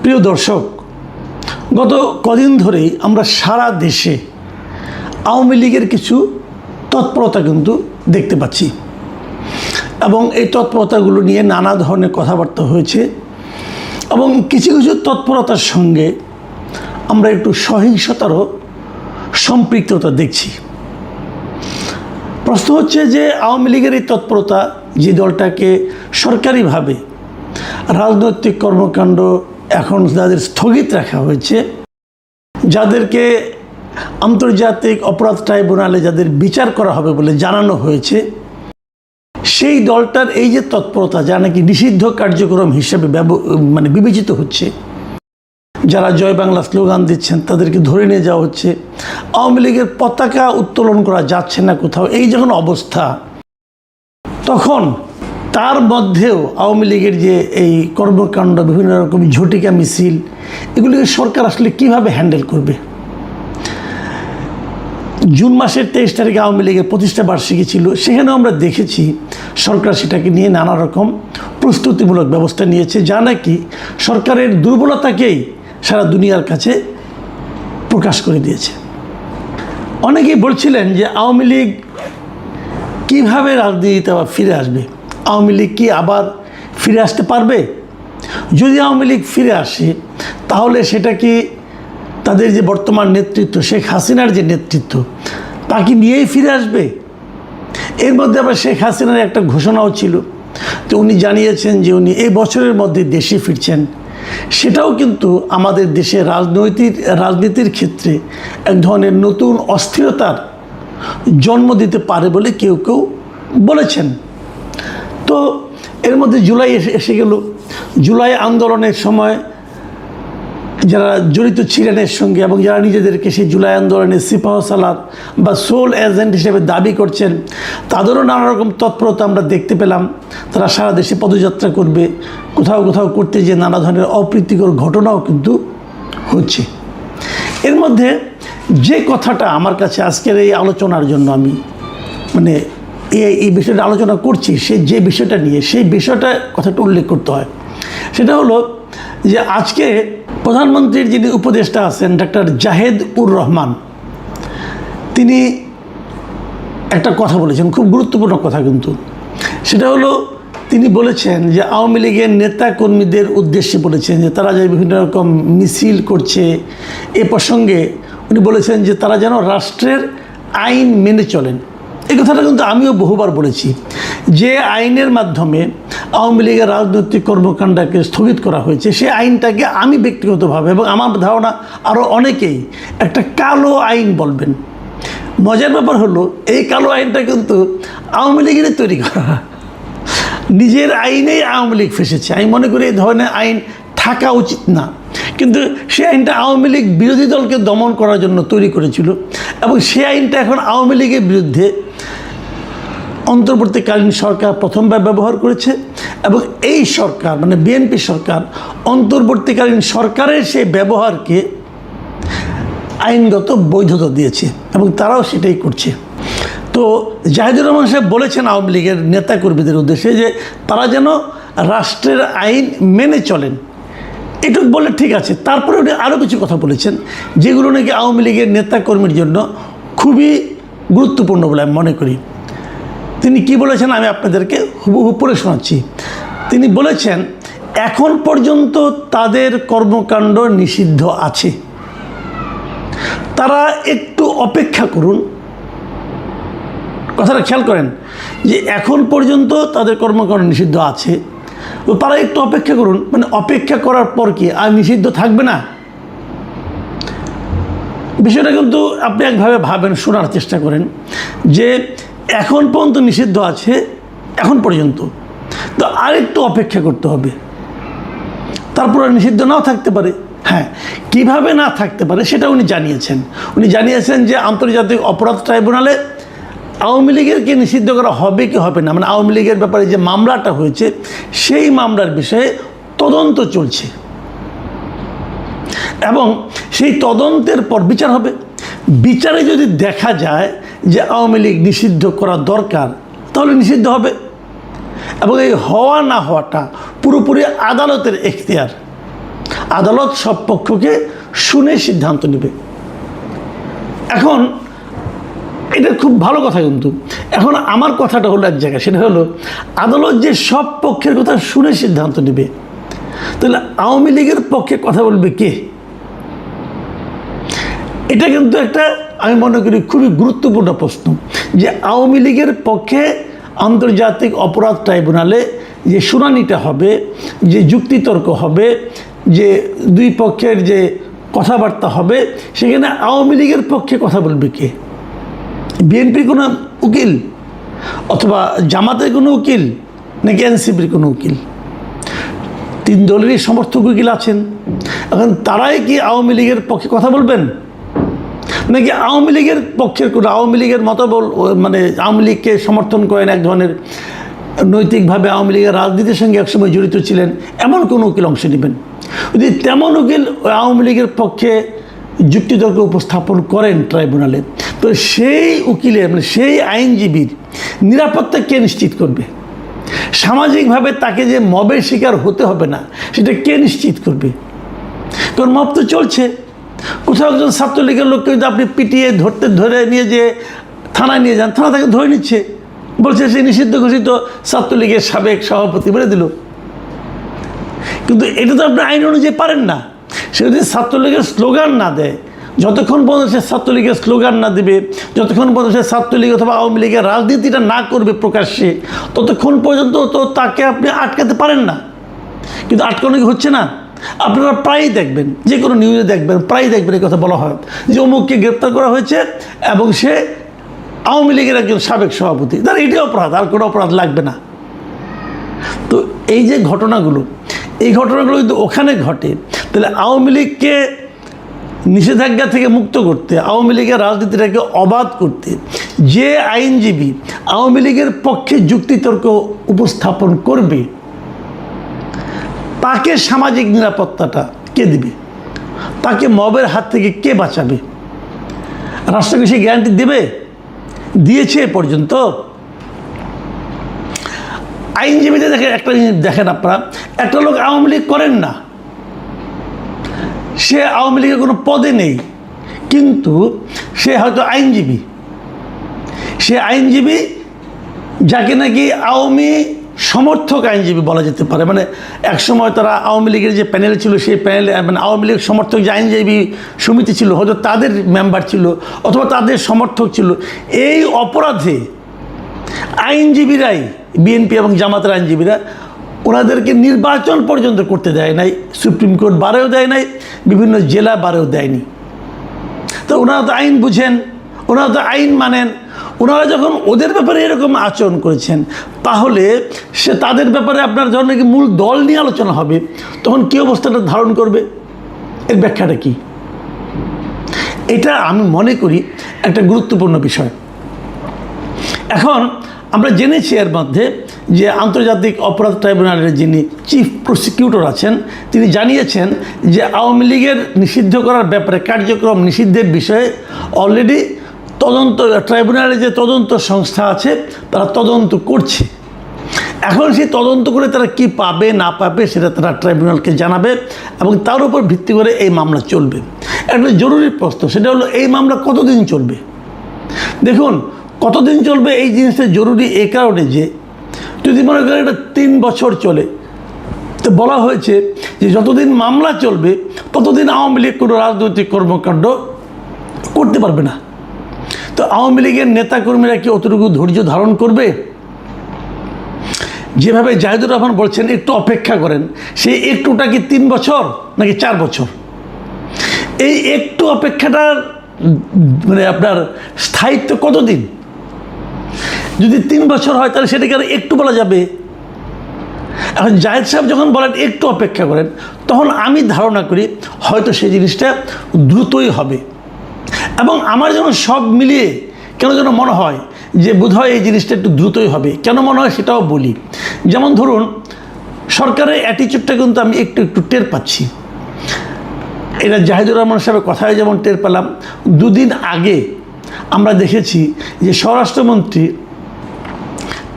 প্রিয় দর্শক, গত কদিন ধরেই আমরা সারা দেশে আওয়ামী লীগের কিছু তৎপরতা কিন্তু দেখতে পাচ্ছি এবং এই তৎপরতাগুলো নিয়ে নানা ধরনের কথাবার্তা হয়েছে এবং কিছু কিছু তৎপরতার সঙ্গে আমরা একটু সহিংসতারও সম্পৃক্ততা দেখছি। প্রশ্ন হচ্ছে যে আওয়ামী লীগের এই তৎপরতা, যে দলটাকে সরকারিভাবে রাজনৈতিক কর্মকাণ্ড এখন যাদের স্থগিত রাখা হয়েছে, যাদেরকে আন্তর্জাতিক অপরাধ ট্রাইব্যুনালে যাদের বিচার করা হবে বলে জানানো হয়েছে, সেই দলটার এই যে তৎপরতা, যা নাকি নিষিদ্ধ কার্যক্রম হিসেবে বিবেচিত হচ্ছে, যারা জয় বাংলা স্লোগান দিচ্ছেন তাদেরকে ধরে নিয়ে যাওয়া হচ্ছে, আওয়ামী লীগের পতাকা উত্তোলন করা যাচ্ছে না কোথাও, এই যখন অবস্থা, তখন তার মধ্যেও আওয়ামী লীগের যে এই কর্মকাণ্ড, বিভিন্ন রকম ঝটিকা মিছিল, এগুলিকে সরকার আসলে কীভাবে হ্যান্ডেল করবে? জুন মাসের 23 তারিখে আওয়ামী লীগের প্রতিষ্ঠা বার্ষিকী ছিল, সেখানেও আমরা দেখেছি সরকার সেটাকে নিয়ে নানা রকম প্রস্তুতিমূলক ব্যবস্থা নিয়েছে, যা নাকি সরকারের দুর্বলতাকেই সারা দুনিয়ার কাছে প্রকাশ করে দিয়েছে। অনেকেই বলছিলেন যে আওয়ামী লীগ কীভাবে রাজনীতিতে আবার ফিরে আসবে, আওয়ামী লীগ কি আবার ফিরে আসতে পারবে? যদি আওয়ামী লীগ ফিরে আসে তাহলে সেটা কি তাদের যে বর্তমান নেতৃত্ব, শেখ হাসিনার যে নেতৃত্ব, তাকে নিয়েই ফিরে আসবে? এর মধ্যে আবার শেখ হাসিনার একটা ঘোষণাও ছিল, তো উনি জানিয়েছেন যে উনি এই বছরের মধ্যে দেশে ফিরছেন। সেটাও কিন্তু আমাদের দেশে রাজনীতির ক্ষেত্রে এক ধরনের নতুন অস্থিরতার জন্ম দিতে পারে বলে কেউ কেউ বলেছেন। তো এর মধ্যে জুলাই এসে গেল। জুলাই আন্দোলনের সময় যারা জড়িত ছিলেন এর সঙ্গে এবং যারা নিজেদেরকে সেই জুলাই আন্দোলনের সিপাহসালার বা সোল এজেন্ট হিসেবে দাবি করছেন, তাদেরও নানা রকম তৎপরতা আমরা দেখতে পেলাম। তারা সারা দেশে পদযাত্রা করবে, কোথাও কোথাও করতে যে নানা ধরনের অপ্রীতিকর ঘটনাও কিন্তু হচ্ছে। এর মধ্যে যে কথাটা আমার কাছে আজকের এই আলোচনার জন্য আমি এই বিষয়টা আলোচনা করছি, যে বিষয়টা নিয়ে, সেই বিষয়টা কথাটা উল্লেখ করতে হয়। সেটা হলো যে আজকে প্রধানমন্ত্রীর যিনি উপদেষ্টা আছেন ডক্টর জাহেদ-উর-রহমান, তিনি একটা কথা বলেছেন, খুব গুরুত্বপূর্ণ কথা কিন্তু। সেটা হলো তিনি বলেছেন যে আওয়ামী লীগের নেতা কর্মীদের উদ্দেশ্যে বলেছেন যে তারা যে বিভিন্ন রকম মিছিল করছে, এ প্রসঙ্গে উনি বলেছেন যে তারা যেন রাষ্ট্রের আইন মেনে চলেন। এই কথাটা কিন্তু আমিও বহুবার বলেছি, যে আইনের মাধ্যমে আওয়ামী লীগের রাজনৈতিক কর্মকাণ্ডকে স্থগিত করা হয়েছে, সেই আইনটাকে আমি ব্যক্তিগতভাবে এবং আমার ধারণা আরও অনেকেই একটা কালো আইন বলবেন। মজার ব্যাপার হলো এই কালো আইনটা কিন্তু আওয়ামী লীগেরই তৈরি করা, নিজের আইনেই আওয়ামী লীগ ফেসেছে। আমি মনে করি এই ধরনের আইন থাকা উচিত না, কিন্তু সেই আইনটা আওয়ামী লীগ বিরোধী দলকে দমন করার জন্য তৈরি করেছিল এবং সেই আইনটা এখন আওয়ামী লীগের বিরুদ্ধে অন্তর্বর্তীকালীন সরকার প্রথমবার ব্যবহার করেছে এবং এই সরকার বিএনপি সরকার অন্তর্বর্তীকালীন সরকারের সেই ব্যবহারকে আইনগত বৈধতা দিয়েছে এবং তারাও সেটাই করছে। তো জাহেদুর রহমান সাহেব বলেছেন আওয়ামী লীগের নেতাকর্মীদের উদ্দেশ্যে যে তারা যেন রাষ্ট্রের আইন মেনে চলেন। এটুকু বলে ঠিক আছে। তারপরে উনি আরও কিছু কথা বলেছেন যেগুলো নাকি আওয়ামী লীগের নেতাকর্মীর জন্য খুবই গুরুত্বপূর্ণ বলে আমি মনে করি। তিনি কি বলেছেন আমি আপনাদেরকে হুবহু পড়ে শোনাচ্ছি। তিনি বলেছেন, এখন পর্যন্ত তাদের কর্মকাণ্ড নিষিদ্ধ আছে, তারা একটু অপেক্ষা করুন। কথাটা খেয়াল করেন যে এখন পর্যন্ত তাদের কর্মকাণ্ড নিষিদ্ধ আছে, তো তারা একটু অপেক্ষা করুন। অপেক্ষা করার পর কি আর নিষিদ্ধ থাকবে না? বিষয়টা কিন্তু আপনি একভাবে ভাবেন, শোনার চেষ্টা করেন যে এখন পর্যন্ত নিষিদ্ধ আছে, এখন পর্যন্ত, তো আরেকটু অপেক্ষা করতে হবে, তারপরে নিষিদ্ধ নাও থাকতে পারে। হ্যাঁ, কিভাবে না থাকতে পারে সেটা উনি জানিয়েছেন। উনি জানিয়েছেন যে আন্তর্জাতিক অপরাধ ট্রাইব্যুনালে আওয়ামী লীগেরকে নিষিদ্ধ করা হবে কি হবে না, আওয়ামী লীগের ব্যাপারে যে মামলাটা হয়েছে সেই মামলার বিষয়ে তদন্ত চলছে এবং সেই তদন্তের পর বিচার হবে। বিচারে যদি দেখা যায় যে আওয়ামী লীগ নিষিদ্ধ করা দরকার, তাহলে নিষিদ্ধ হবে এবং এই হওয়া না হওয়াটা পুরোপুরি আদালতের এখতিয়ার। আদালত সব পক্ষকে শুনে সিদ্ধান্ত নেবে। এখন এটা খুব ভালো কথা, কিন্তু এখন আমার কথাটা হলো এক জায়গায়, সেটা হলো আদালত যে সব পক্ষের কথা শুনে সিদ্ধান্ত নেবে, তাহলে আওয়ামী লীগের পক্ষে কথা বলবে কে? এটা কিন্তু একটা আমি মনে করি খুবই গুরুত্বপূর্ণ প্রশ্ন, যে আওয়ামী লীগের পক্ষে আন্তর্জাতিক অপরাধ ট্রাইব্যুনালে যে শুনানিটা হবে, যে যুক্তিতর্ক হবে, যে দুই পক্ষের যে কথাবার্তা হবে, সেখানে আওয়ামী লীগের পক্ষে কথা বলবে কে? বিএনপির কোনো উকিল, অথবা জামাতের কোনো উকিল, নাকি এনসিপির কোনো উকিল? তিন দলেরই সমর্থক উকিল আছেন। এখন তারাই কি আওয়ামী লীগের পক্ষে কথা বলবেন, নাকি আওয়ামী লীগের পক্ষের কোনো, আওয়ামী লীগের মতবল, মানে আওয়ামী লীগকে সমর্থন করেন, এক ধরনের নৈতিকভাবে আওয়ামী লীগের রাজনীতির সঙ্গে একসময় জড়িত ছিলেন, এমন কোনো উকিল অংশ নেবেন? যদি তেমন উকিল আওয়ামী লীগের পক্ষে যুক্তিতর্ক উপস্থাপন করেন ট্রাইব্যুনালে, তো সেই উকিলের, মানে সেই আইনজীবীর নিরাপত্তা কে নিশ্চিত করবে? সামাজিকভাবে তাকে যে মবের শিকার হতে হবে না, সেটা কে নিশ্চিত করবে? কারণ মব তো চলছে। কোথাও একজন ছাত্রলীগের লোককে যদি আপনি পিটিয়ে ধরে নিয়ে যে থানায় নিয়ে যান, থানা তাকে ধরে নিচ্ছে, বলছে সে নিষিদ্ধ ঘোষিত ছাত্রলীগের সাবেক সভাপতি বলে দিল। কিন্তু এটা তো আপনি আইন অনুযায়ী পারেন না। সে যদি ছাত্রলীগের স্লোগান না দেয়, যতক্ষণ পর্যন্ত সে ছাত্রলীগের স্লোগান না দেবে, যতক্ষণ পর্যন্ত সে ছাত্রলীগ অথবা আওয়ামী লীগের রাজনীতিটা না করবে প্রকাশ্যে, ততক্ষণ পর্যন্ত তো তাকে আপনি আটকাতে পারেন না। কিন্তু আটকানো কি হচ্ছে না? আপনারা প্রায়ই দেখবেন, যে কোনো নিউজে দেখবেন, প্রায়ই দেখবেন এই কথা বলা হয় যে অমুককে গ্রেপ্তার করা হয়েছে এবং সে আওয়ামী লীগের একজন সাবেক সভাপতি। তার এটাই অপরাধ, আর কোনো অপরাধ লাগবে না। তো এই যে ঘটনাগুলো, এই ঘটনাগুলো যদি ওখানে ঘটে, তাহলে আওয়ামী লীগকে নিষেধাজ্ঞা থেকে মুক্ত করতে, আওয়ামী লীগের রাজনীতিটাকে অবাধ করতে যে আইনজীবী আওয়ামী লীগের পক্ষে যুক্তিতর্ক উপস্থাপন করবে, তাকে সামাজিক নিরাপত্তাটা কে দিবে? তাকে মবের হাত থেকে কে বাঁচাবে? রাষ্ট্রকে সে গ্যারান্টি দেবে? দিয়েছে এ পর্যন্ত? আইনজীবীদের দেখেন, একটা জিনিস দেখেন আপনারা, একটা লোক আওয়ামী লীগ করেন না, সে আওয়ামী লীগের কোনো পদে নেই, কিন্তু সে হয়তো আইনজীবী। সে আইনজীবী যাকে নাকি আওয়ামী সমর্থক আইনজীবী বলা যেতে পারে। মানে একসময় তারা আওয়ামী লীগের যে প্যানেল ছিল, সেই প্যানেলে মানে আওয়ামী লীগ সমর্থক যে আইনজীবী সমিতি ছিল, হয়তো তাদের মেম্বার ছিল অথবা তাদের সমর্থক ছিল। এই অপরাধে আইনজীবীরাই, বিএনপি এবং জামাতের আইনজীবীরা, ওনাদেরকে নির্বাচন পর্যন্ত করতে দেয় নাই, সুপ্রিম কোর্ট বারেও দেয় নাই, বিভিন্ন জেলা বারেও দেয়নি। তো ওনারা তো আইন বুঝেন, ওনারা তো আইন মানেন। ওনারা যখন ওদের ব্যাপারে এরকম আচরণ করেছেন, তাহলে সে তাদের ব্যাপারে আপনার যখন নাকি মূল দল নিয়ে আলোচনা হবে, তখন কী অবস্থাটা ধারণ করবে? এর ব্যাখ্যাটা কি? এটা আমি মনে করি একটা গুরুত্বপূর্ণ বিষয়। এখন আমরা জেনেছি এর মধ্যে যে আন্তর্জাতিক অপরাধ ট্রাইব্যুনালের যিনি চিফ প্রসিকিউটর আছেন, তিনি জানিয়েছেন যে আওয়ামী লীগের নিষিদ্ধ করার ব্যাপারে, কার্যক্রম নিষিদ্ধের বিষয়ে অলরেডি তদন্ত, ট্রাইব্যুনালের যে তদন্ত সংস্থা আছে তারা তদন্ত করছে। এখন সেই তদন্ত করে তারা কি পাবে না পাবে সেটা তারা ট্রাইব্যুনালকে জানাবে এবং তার উপর ভিত্তি করে এই মামলা চলবে। একটা জরুরি প্রশ্ন, সেটা হলো এই মামলা কতদিন চলবে? দেখুন, কতদিন চলবে এই জিনিসটা জরুরি এই কারণে যে যদি মনে করেন এটা 3 বছর চলে, তো বলা হয়েছে যে যতদিন মামলা চলবে ততদিন আওয়ামী লীগ কোনো রাজনৈতিক কর্মকাণ্ড করতে পারবে না। তো আওয়ামী লীগের নেতাকর্মীরা কি অতটুকু ধৈর্য ধারণ করবে? যেভাবে জাহিদুর রহমান বলছেন একটু অপেক্ষা করেন, সেই একটুটা কি 3 বছর নাকি 4 বছর? এই একটু অপেক্ষাটার মানে আপনার স্থায়িত্ব কতদিন? যদি 3 বছর হয় তাহলে সেটাকে আর একটু বলা যাবে? এখন জাহিদ সাহেব যখন বলেন একটু অপেক্ষা করেন, তখন আমি ধারণা করি হয়তো সেই জিনিসটা দ্রুতই হবে। এবং আমার যেন সব মিলিয়ে কেন যেন মনে হয় যে বোধহয় এই জিনিসটা একটু দ্রুতই হবে। কেন মনে হয় সেটাও বলি। যেমন ধরুন, সরকারের অ্যাটিচিউডটা কিন্তু আমি একটু একটু টের পাচ্ছি। এটা জাহিদুর রহমান সাহেবের কথায় যেমন টের পেলাম, 2 দিন আগে আমরা দেখেছি যে স্বরাষ্ট্রমন্ত্রী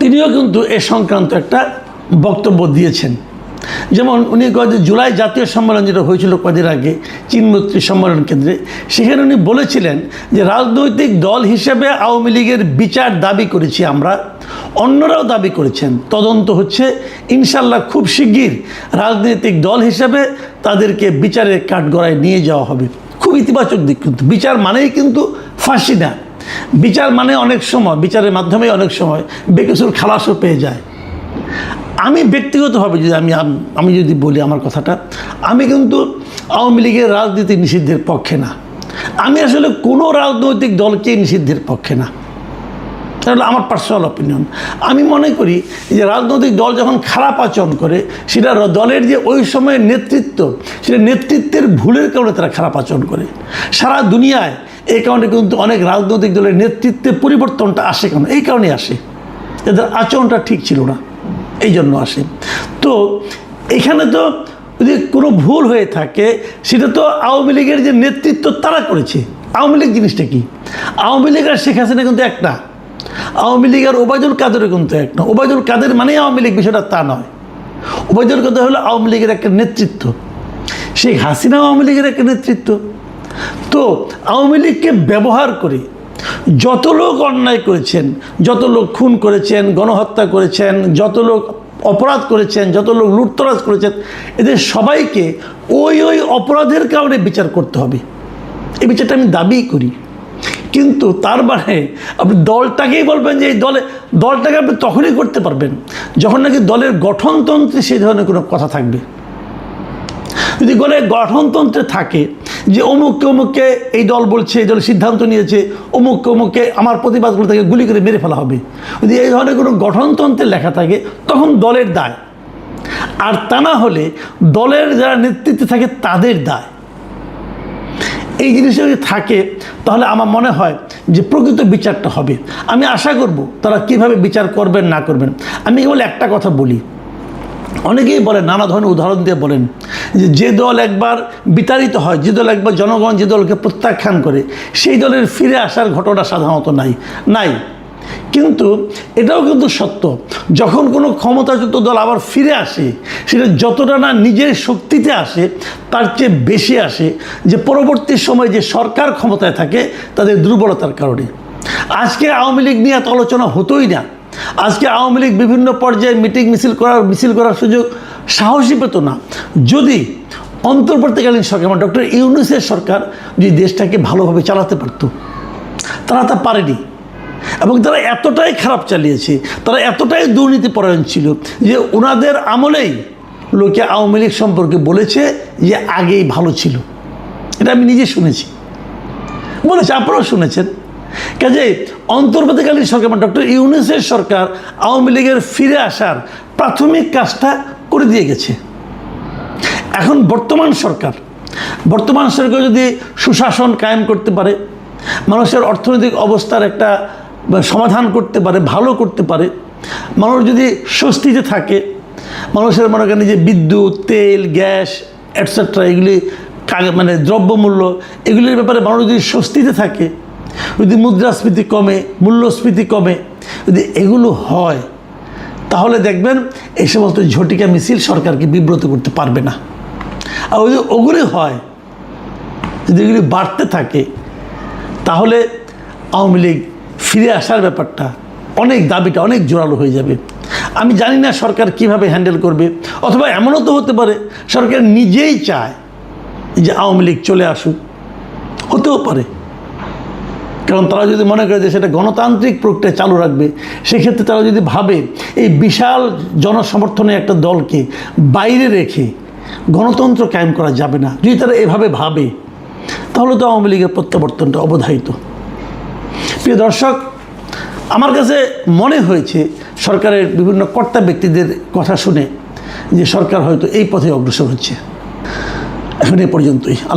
তিনিও কিন্তু এ সংক্রান্ত একটা বক্তব্য দিয়েছেন। যেমন উনি যে জুলাই জাতীয় সম্মেলন যেটা হয়েছিল কদিন আগে চীনমৈত্রী সম্মেলন কেন্দ্রে, সেখানে উনি বলেছিলেন যে রাজনৈতিক দল হিসেবে আওয়ামী লীগের বিচার দাবি করেছি আমরা, অন্যরাও দাবি করেছেন, তদন্ত হচ্ছে, ইনশাল্লাহ খুব শিগগির রাজনৈতিক দল হিসেবে তাদেরকে বিচারের কাঠগড়ায় নিয়ে যাওয়া হবে। খুব ইতিবাচক দিক, কিন্তু বিচার মানেই কিন্তু ফাঁসি না। বিচার মানে অনেক সময় বিচারের মাধ্যমে অনেক সময় বেকসুর খালাসও পেয়ে যায়। আমি ব্যক্তিগতভাবে যদি আমি যদি বলি আমার কথাটা, আমি কিন্তু আওয়ামী লীগের রাজনীতি নিষিদ্ধের পক্ষে না। আমি আসলে কোনো রাজনৈতিক দলকে নিষিদ্ধের পক্ষে না, তাহলে আমার পার্সোনাল অপিনিয়ন। আমি মনে করি যে রাজনৈতিক দল যখন খারাপ আচরণ করে, সেটা দলের যে ওই সময়ের নেতৃত্ব, সেটা নেতৃত্বের ভুলের কারণে তারা খারাপ আচরণ করে। সারা দুনিয়ায় এই কারণে কিন্তু অনেক রাজনৈতিক দলের নেতৃত্বে পরিবর্তনটা আসে, কেন এই কারণে আসে, এদের আচরণটা ঠিক ছিল না, এই জন্য আসে। তো এখানে তো যদি কোনো ভুল হয়ে থাকে, সেটা তো আওয়ামী লীগের যে নেতৃত্ব তারা করেছে। আওয়ামী লীগ জিনিসটা কি? আওয়ামী লীগ আর শেখ হাসিনা কিন্তু এক না, আওয়ামী লীগ আর ওবায়দুল কাদেরও কিন্তু এক না। ওবায়দুল কাদের মানেই আওয়ামী লীগ, বিষয়টা তা নয়। ওবায়দুল কাদের হলো আওয়ামী লীগের একটা নেতৃত্ব, শেখ হাসিনা আওয়ামী লীগের একটা নেতৃত্ব। তো আওয়ামী লীগকে ব্যবহার করে যত লোক অন্যায় করেছেন, যত লোক খুন করেছেন, গণহত্যা করেছেন, যত লোক অপরাধ করেছেন, যত লোক লুটতরাজ করেছেন, এদের সবাইকে ওই অপরাধের কারণে বিচার করতে হবে। এই বিচারটা আমি দাবি করি। কিন্তু তার মানে আপনি দলটাকেই বলবেন যে এই দলটাকে আপনি তখনই করতে পারবেন যখন নাকি দলের গঠনতন্ত্রে সেই ধরনের কোনো কথা থাকবে। যদি দলের গঠনতন্ত্রে থাকে যে অমুককে এই দল বলছে, এই দল সিদ্ধান্ত নিয়েছে, অমুককে আমার প্রতিবাদ করে তাকে গুলি করে মেরে ফেলা হবে, যদি এই ধরনের কোনো গঠনতন্ত্রে লেখা থাকে, তখন দলের দায়। আর তা না হলে দলের যারা নেতৃত্বে থাকে তাদের দায়। এই জিনিসটা যদি থাকে, তাহলে আমার মনে হয় যে প্রকৃত বিচারটা হবে। আমি আশা করব তারা কিভাবে বিচার করবেন না করবেন। আমি কেবল একটা কথা বলি, অনেকেই বলেন, নানা ধরনের উদাহরণ দিয়ে বলেন যে দল একবার বিতাড়িত হয়, যে দল একবার জনগণ যে দলকে প্রত্যাখ্যান করে, সেই দলের ফিরে আসার ঘটনা সাধারণত নাই। কিন্তু এটাও কিন্তু সত্য, যখন কোনো ক্ষমতাচ্যুত দল আবার ফিরে আসে, সেটা যতটা না নিজের শক্তিতে আসে, তার চেয়ে বেশি আসে যে পরবর্তী সময় যে সরকার ক্ষমতায় থাকে তাদের দুর্বলতার কারণে। আজকে আওয়ামী লীগ নিয়ে এত আলোচনা হতোই না। আজকে আওয়ামী লীগ বিভিন্ন পর্যায়ে মিছিল করার সুযোগ সাহসী পেত না, যদি অন্তর্বর্তীকালীন সরকার মানে ডক্টর ইউনূসের সরকার যদি দেশটাকে ভালোভাবে চালাতে পারত। তারা তা পারেনি, এবং তারা এতটাই খারাপ চালিয়েছে, তারা এতটাই দুর্নীতিপরায়ণ ছিল যে ওনাদের আমলেই লোকে আওয়ামী লীগ সম্পর্কে বলেছে যে আগেই ভালো ছিল। এটা আমি নিজে শুনেছি, বলেছে, আপনারাও শুনেছেন। কাজে অন্তর্বর্তীকালীন সরকার মানে ডক্টর ইউনূসের সরকার আওয়ামী লীগের ফিরে আসার প্রাথমিক কাজটা করে দিয়ে গেছে। এখন বর্তমান সরকার যদি সুশাসন কায়েম করতে পারে, মানুষের অর্থনৈতিক অবস্থার একটা সমাধান করতে পারে, ভালো করতে পারে, মানুষ যদি স্বস্তিতে থাকে, মানুষের মনে করেন যে বিদ্যুৎ, তেল, গ্যাস এটসেট্রা এগুলি মানে দ্রব্যমূল্য এগুলির ব্যাপারে মানুষ যদি স্বস্তিতে থাকে, যদি মুদ্রাস্ফীতি কমে, মূল্যস্ফীতি কমে, যদি এগুলো হয়, তাহলে দেখবেন এই সমস্ত ঝটিকা মিছিল সরকারকে বিব্রত করতে পারবে না। আর যদি ওগুলি হয়, যদি এগুলি বাড়তে থাকে, তাহলে আওয়ামী লীগ ফিরে আসার ব্যাপারটা দাবিটা অনেক জোরালো হয়ে যাবে। আমি জানি না সরকার কিভাবে হ্যান্ডেল করবে, অথবা এমনও তো হতে পারে সরকার নিজেই চায় যে আওয়ামী লীগ চলে আসুক, হতেও পারে। কারণ তারা যদি মনে করে যে সেটা গণতান্ত্রিক প্রক্রিয়া চালু রাখবে, সেক্ষেত্রে তারা যদি ভাবে এই বিশাল জনসমর্থনে একটা দলকে বাইরে রেখে গণতন্ত্র কায়েম করা যাবে না, যদি তারা এভাবে ভাবে, তাহলে তো আওয়ামী লীগের প্রত্যাবর্তনটা অবধারিত। প্রিয় দর্শক, আমার কাছে মনে হয়েছে সরকারের বিভিন্ন কর্তা ব্যক্তিদের কথা শুনে যে সরকার হয়তো এই পথে অগ্রসর হচ্ছে। এখন এ পর্যন্তই।